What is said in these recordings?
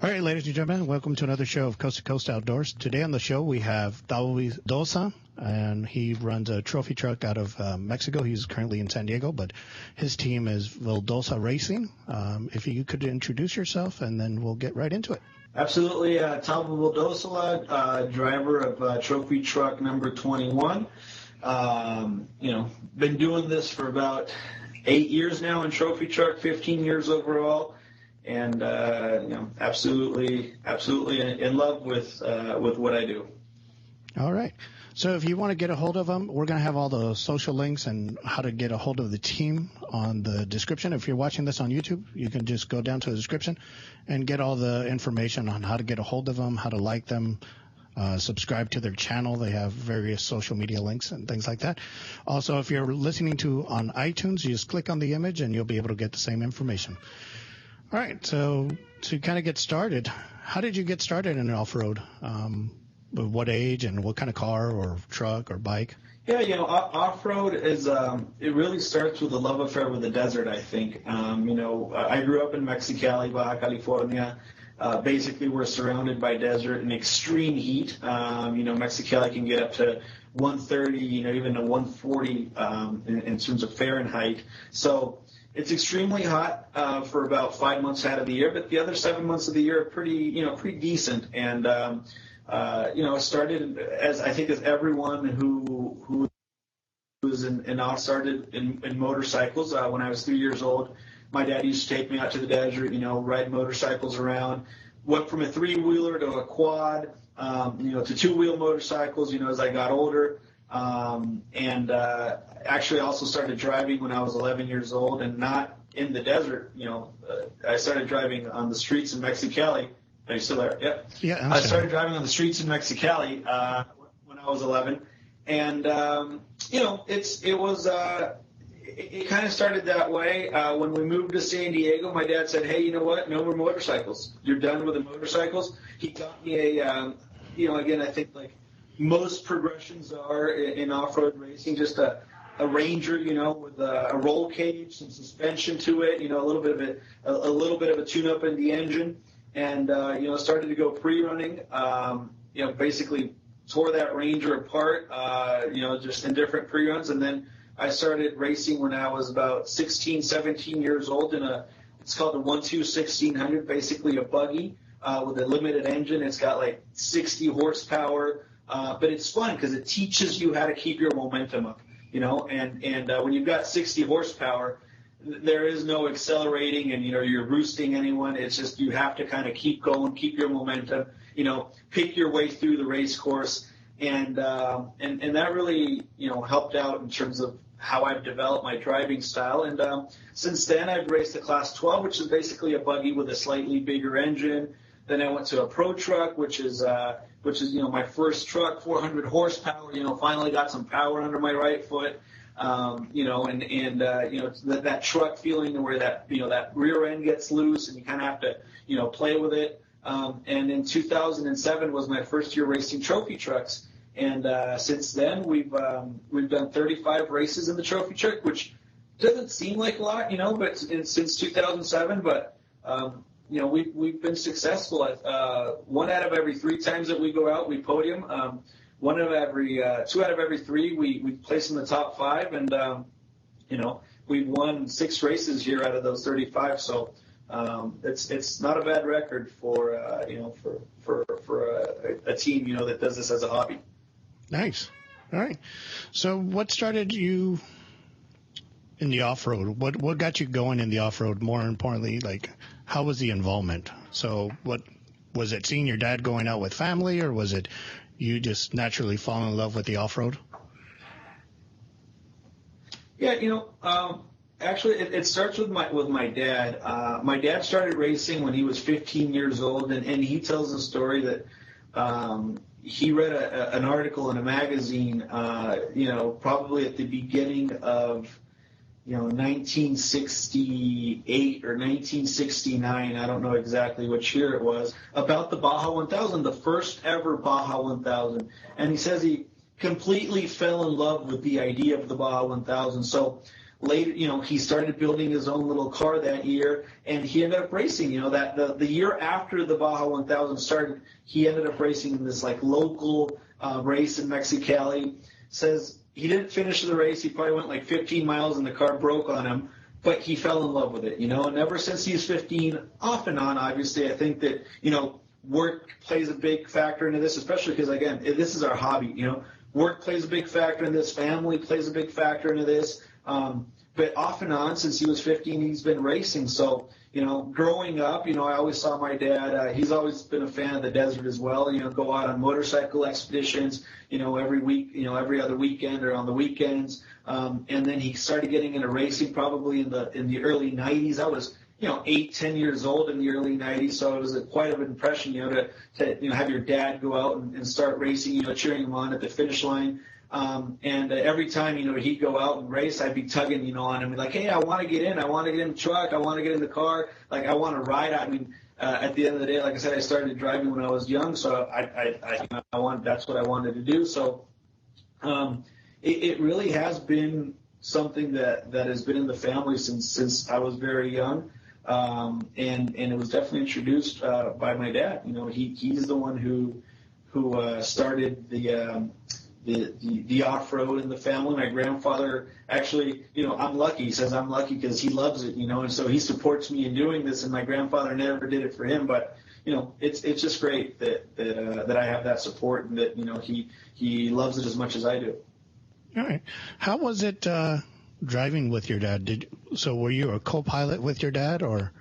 All right, ladies and gentlemen, welcome to another show of Coast to Coast Outdoors. Today on the show, we have Vildosola, and he runs a trophy truck out of Mexico. He's currently in San Diego, but his team is Vildosola Racing. If you could introduce yourself, and then we'll get right into it. Absolutely. Tom Vildosola, driver of trophy truck number 21. Been doing this for about 8 years now in trophy truck, 15 years overall. And absolutely in love with what I do. All right. So if you want to get a hold of them, we're going to have all the social links and how to get a hold of the team on the description. If you're watching this on YouTube, you can just go down to the description and get all the information on how to get a hold of them, how to like them, subscribe to their channel. They have various social media links and things like that. Also, if you're listening to on iTunes, you just click on the image and you'll be able to get the same information. All right, so to kind of get started, how did you get started in off-road? What age and what kind of car or truck or bike? Yeah, off-road is, it really starts with a love affair with the desert, I think. I grew up in Mexicali, Baja, California. Basically, we're surrounded by desert and extreme heat. Mexicali can get up to 130, even to 140 in terms of Fahrenheit. So it's extremely hot for about 5 months out of the year, but the other 7 months of the year are pretty decent. And it started as everyone who was in off started in motorcycles. When I was 3 years old, my dad used to take me out to the desert, ride motorcycles around. Went from a three-wheeler to a quad, to two-wheel motorcycles, as I got older. Actually also started driving when I was 11 years old, and not in the desert. I started driving on the streets in Mexicali. Are you still there? Yep. Yeah. I started driving on the streets in Mexicali when I was 11, and it kind of started that way. When we moved to San Diego, my dad said, "Hey, you know what? No more motorcycles. You're done with the motorcycles." He got me again, I think like most progressions are in off-road racing, just a Ranger, with a roll cage, some suspension to it, a little bit of a tune-up in the engine, and started to go pre-running. Basically tore that Ranger apart, just in different pre-runs, and then I started racing when I was about 16, 17 years old it's called the 1.2-1600, basically a buggy with a limited engine. It's got like 60 horsepower. But it's fun because it teaches you how to keep your momentum up, and when you've got 60 horsepower, there is no accelerating and, you're roosting anyone. It's just you have to kind of keep going, keep your momentum, pick your way through the race course. And that really, helped out in terms of how I've developed my driving style. And since then, I've raced the Class 12, which is basically a buggy with a slightly bigger engine. Then I went to a pro truck, which is my first truck, 400 horsepower. Finally got some power under my right foot. That truck feeling where that rear end gets loose and you kind of have to play with it. And in 2007 was my first year racing trophy trucks. And since then we've done 35 races in the trophy truck, which doesn't seem like a lot, but since 2007, but. We've been successful at 1 out of every 3 times that we go out, we podium. 2 out of every 3, we place in the top 5, and we've won 6 races here out of those 35. So it's not a bad record for a team that does this as a hobby. Nice. All right. So what started you in the off-road? What got you going in the off-road? More importantly, like, how was the involvement? So what was it, seeing your dad going out with family, or was it you just naturally fall in love with the off-road? Yeah, actually it starts with my dad. My dad started racing when he was 15 years old, and he tells the story that he read an article in a magazine, probably at the beginning of 1968 or 1969, I don't know exactly which year it was, about the Baja 1000, the first ever Baja 1000. And he says he completely fell in love with the idea of the Baja 1000. So later, he started building his own little car that year, and he ended up racing. That the year after the Baja 1000 started, he ended up racing in this like local race in Mexicali. Says he didn't finish the race. He probably went like 15 miles, and the car broke on him. But he fell in love with it, and ever since he was 15, off and on, obviously, I think that, work plays a big factor into this, especially because, again, this is our hobby, Work plays a big factor in this. Family plays a big factor into this. But off and on, since he was 15, he's been racing. So, growing up, I always saw my dad. He's always been a fan of the desert as well. Go out on motorcycle expeditions, every week, every other weekend or on the weekends. And then he started getting into racing probably in the early 90s. I was, 8, 10 years old in the early 90s. So it was quite of an impression, to have your dad go out and start racing, cheering him on at the finish line. And every time, he'd go out and race, I'd be tugging, on him, like, hey, I want to get in. I want to get in the truck. I want to get in the car. Like, I want to ride. I mean, at the end of the day, like I said, I started driving when I was young, so that's what I wanted to do. So it really has been something that has been in the family since I was very young. And it was definitely introduced by my dad. He's the one who started the off-road in the family. My grandfather actually, I'm lucky. He says I'm lucky because he loves it, and so he supports me in doing this. And my grandfather never did it for him, but it's just great that I have that support and that he loves it as much as I do. All right. How was it driving with your dad? So were you a co-pilot with your dad, or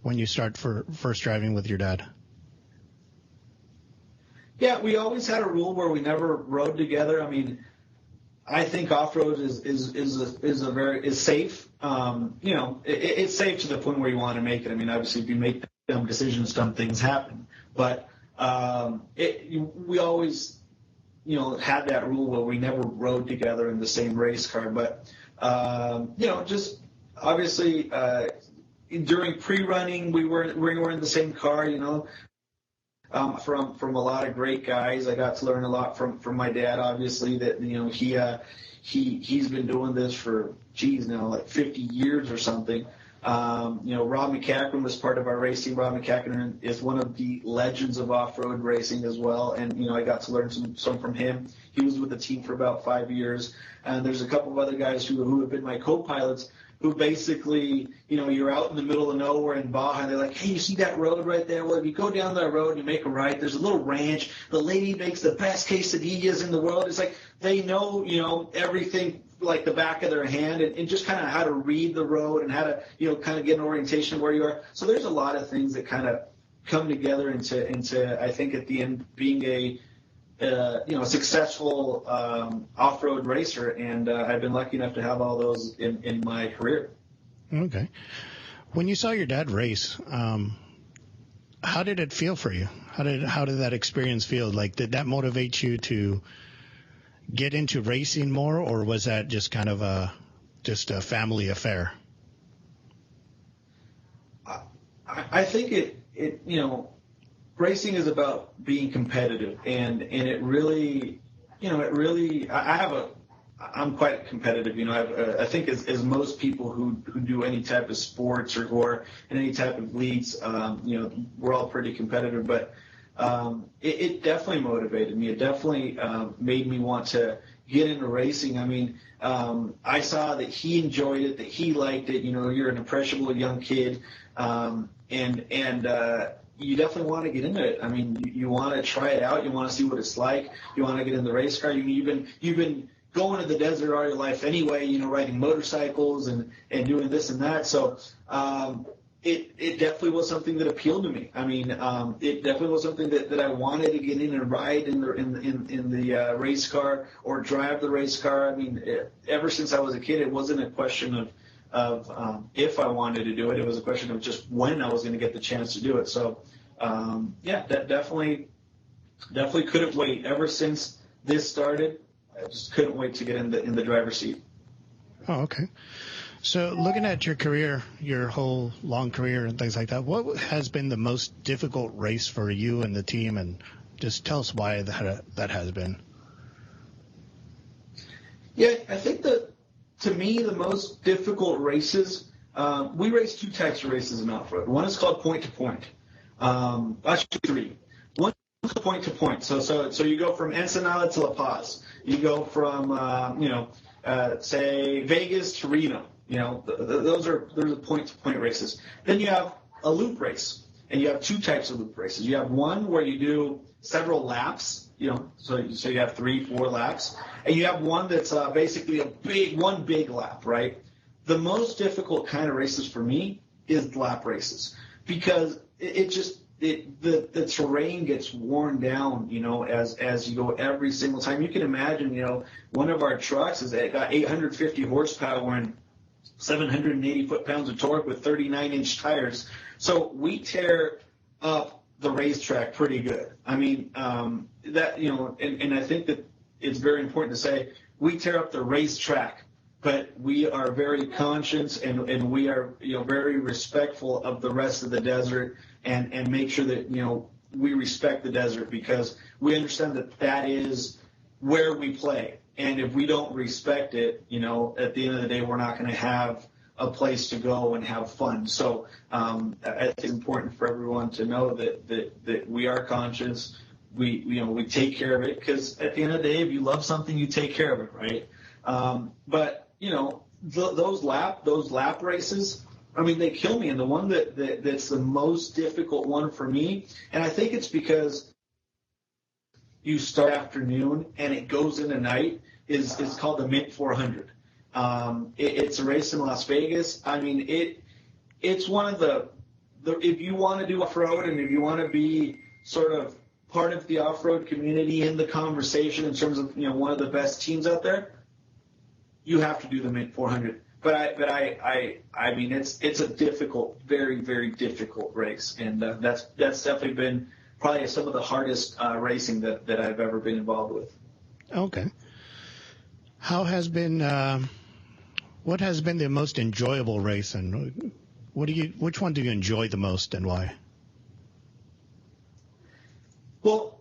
when you start first driving with your dad? Yeah, we always had a rule where we never rode together. I mean, I think off-road is safe. It's safe to the point where you want to make it. I mean, obviously, if you make dumb decisions, dumb things happen. But we always, had that rule where we never rode together in the same race car. But just obviously during pre-running, we were in the same car. From a lot of great guys. I got to learn a lot from my dad, obviously, that, he's been doing this for, now like 50 years or something. Rob McCacken was part of our racing. Rob McCacken is one of the legends of off-road racing as well. And, I got to learn some from him. He was with the team for about 5 years. And there's a couple of other guys who have been my co-pilots who basically, you're out in the middle of nowhere in Baja, and they're like, hey, you see that road right there? Well, if you go down that road and you make a right, there's a little ranch. The lady makes the best quesadillas in the world. It's like they know, everything like the back of their hand and just kind of how to read the road and how to, kind of get an orientation of where you are. So there's a lot of things that kind of come together into I think at the end being a successful off-road racer, and I've been lucky enough to have all those in my career. Okay. When you saw your dad race, how did it feel for you? How did that experience feel? Like, did that motivate you to get into racing more, or was that just kind of a family affair? I think it racing is about being competitive, and it really, I'm quite competitive. I think as most people who do any type of sports or who are in any type of leagues, we're all pretty competitive. But it definitely motivated me. It definitely made me want to get into racing. I mean, I saw that he enjoyed it, that he liked it. You're an impressionable young kid, and you definitely want to get into it. I mean, you want to try it out. You want to see what it's like. You want to get in the race car. You've been going to the desert all your life anyway, riding motorcycles and doing this and that. So it definitely was something that appealed to me. I mean, it definitely was something that I wanted to get in and ride in the race car or drive the race car. I mean, ever since I was a kid, it wasn't a question of if I wanted to do it. It was a question of just when I was going to get the chance to do it. So, that definitely couldn't wait. Ever since this started, I just couldn't wait to get in the driver's seat. Oh, okay. So looking at your career, your whole long career and things like that, what has been the most difficult race for you and the team? And just tell us why that has been. Yeah, I think that to me, the most difficult races, we race two types of races in off-road. One is called point-to-point. Actually, three. One is point to point. So you go from Ensenada to La Paz. You go from say Vegas to Reno. Those are point to point races. Then you have a loop race, and you have two types of loop races. You have one where you do several laps. So you have 3-4 laps, and you have one that's basically one big lap, right? The most difficult kind of races for me is lap races because the terrain gets worn down, as you go every single time. You can imagine, one of our trucks got 850 horsepower and 780 foot-pounds of torque with 39-inch tires. So we tear up the racetrack pretty good. I mean, and I think that it's very important to say we tear up the racetrack, but we are very conscious and we are, very respectful of the rest of the desert and make sure that, we respect the desert because we understand that is where we play. And if we don't respect it, at the end of the day, we're not going to have a place to go and have fun. So I think it's important for everyone to know that we are conscious. We take care of it because at the end of the day, if you love something, you take care of it, right? But those lap races, I mean, they kill me. And the one that's the most difficult one for me, and I think it's because you start afternoon and it goes into night, is called the Mint 400. It's a race in Las Vegas. I mean, it's one of the if you want to do off-road and if you want to be sort of part of the off-road community in the conversation in terms of one of the best teams out there, you have to do the Mint 400. But I mean it's a difficult, very, very difficult race, and that's definitely been probably some of the hardest racing that I've ever been involved with. Okay. What has been the most enjoyable race, and which one do you enjoy the most, and why? Well,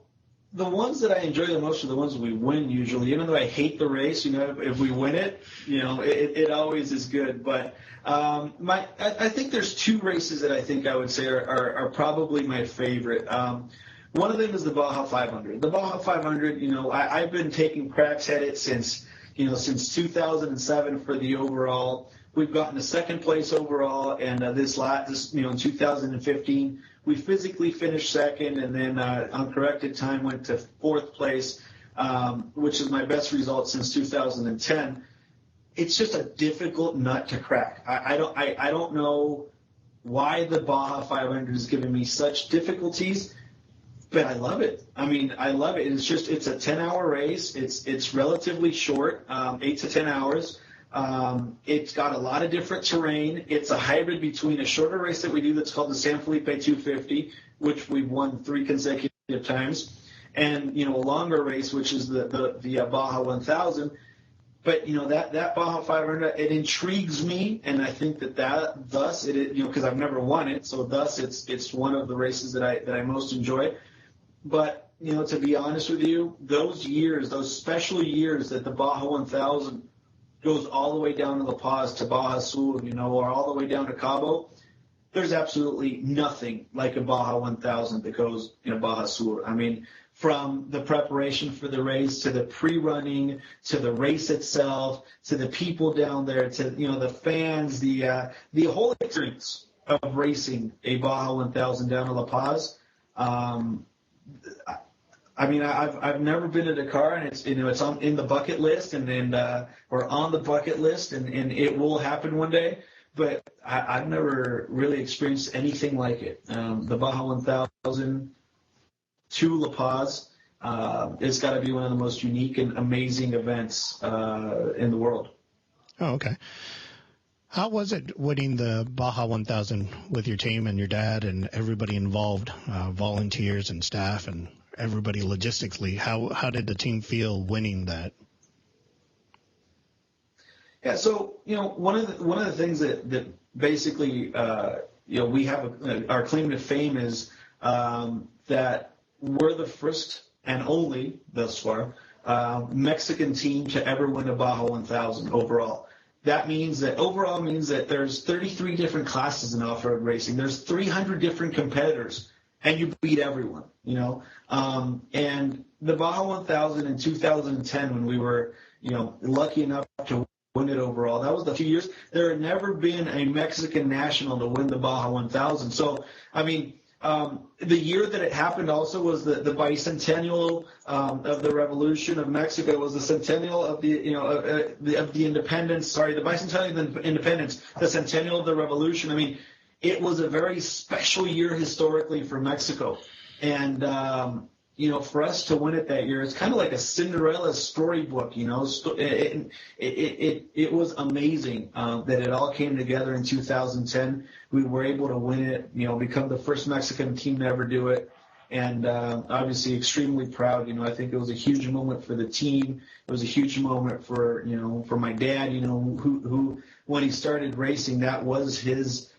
the ones that I enjoy the most are the ones we win usually. Even though I hate the race, if we win it, it always is good. But I think there's two races that I think I would say are probably my favorite. One of them is the Baja 500. The Baja 500, I've been taking cracks at it since 2007 for the overall. We've gotten to second place overall, and this in 2015, we physically finished second, and then uncorrected time went to fourth place, which is my best result since 2010. It's just a difficult nut to crack. I don't know why the Baja 500 is giving me such difficulties, but I love it. I mean, I love it. It's a 10-hour race. It's relatively short, 8 to 10 hours. It's got a lot of different terrain. It's a hybrid between a shorter race that we do that's called the San Felipe 250, which we've won 3 consecutive times, and a longer race, which is the Baja 1000. But that Baja 500, it intrigues me, and I think that thus it because I've never won it, so thus it's one of the races that I most enjoy. But to be honest with you, those special years that the Baja 1000 goes all the way down to La Paz to Baja Sur, or all the way down to Cabo, there's absolutely nothing like a Baja 1000 that goes in Baja Sur. I mean, from the preparation for the race to the pre-running to the race itself to the people down there to the fans, the whole experience of racing a Baja 1000 down to La Paz. I mean, I've never been to Dakar, and it's it's in the bucket list, and or on the bucket list, and it will happen one day. But I've never really experienced anything like it. The Baja 1000 to La Paz, it's got to be one of the most unique and amazing events in the world. Oh, okay. How was it winning the Baja 1000 with your team and your dad and everybody involved, volunteers and staff and everybody logistically? How did the team feel winning that? Yeah, so one of the things that basically we have our claim to fame is that we're the first and only thus far Mexican team to ever win a Baja 1000 overall. that means that overall means that there's 33 different classes in off-road racing. There's 300 different competitors, and you beat everyone, you know. And the Baja 1000 in 2010, when we were, you know, lucky enough to win it overall, that was the few years. There had never been a Mexican national to win the Baja 1000. So, I mean, the year that it happened also was the bicentennial of the Revolution of Mexico. It was the centennial of the, you know, of the independence. Sorry, the bicentennial of the independence, the centennial of the Revolution. I mean, it was a very special year historically for Mexico, and you know, for us to win it that year, it's kind of like a Cinderella storybook. You know, it was amazing that it all came together in 2010. We were able to win it, you know, become the first Mexican team to ever do it, and obviously extremely proud. You know, I think it was a huge moment for the team. It was a huge moment for, you know, for my dad. You know, who when he started racing, that was his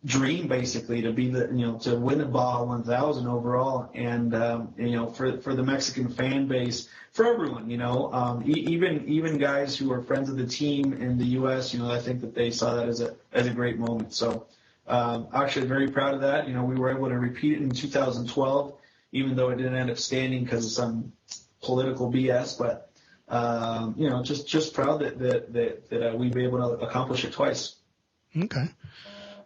dream, basically, to be the, you know, to win the Baja 1000 overall, and you know, for the Mexican fan base, for everyone, you know, even guys who are friends of the team in the U.S., you know, I think that they saw that as a great moment. So actually very proud of that. You know, we were able to repeat it in 2012, even though it didn't end up standing because of some political BS, but you know, just proud that we've been able to accomplish it twice. Okay.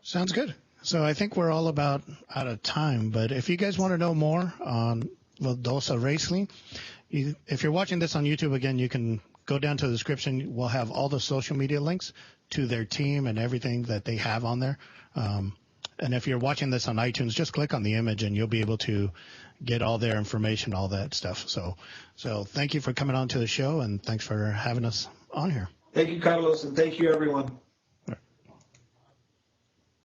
Sounds good. So I think we're all about out of time, but if you guys want to know more on Vildosola Racing, if you're watching this on YouTube, again, you can go down to the description. We'll have all the social media links to their team and everything that they have on there. And if you're watching this on iTunes, just click on the image and you'll be able to get all their information, all that stuff. So thank you for coming on to the show, and thanks for having us on here. Thank you, Carlos, and thank you, everyone.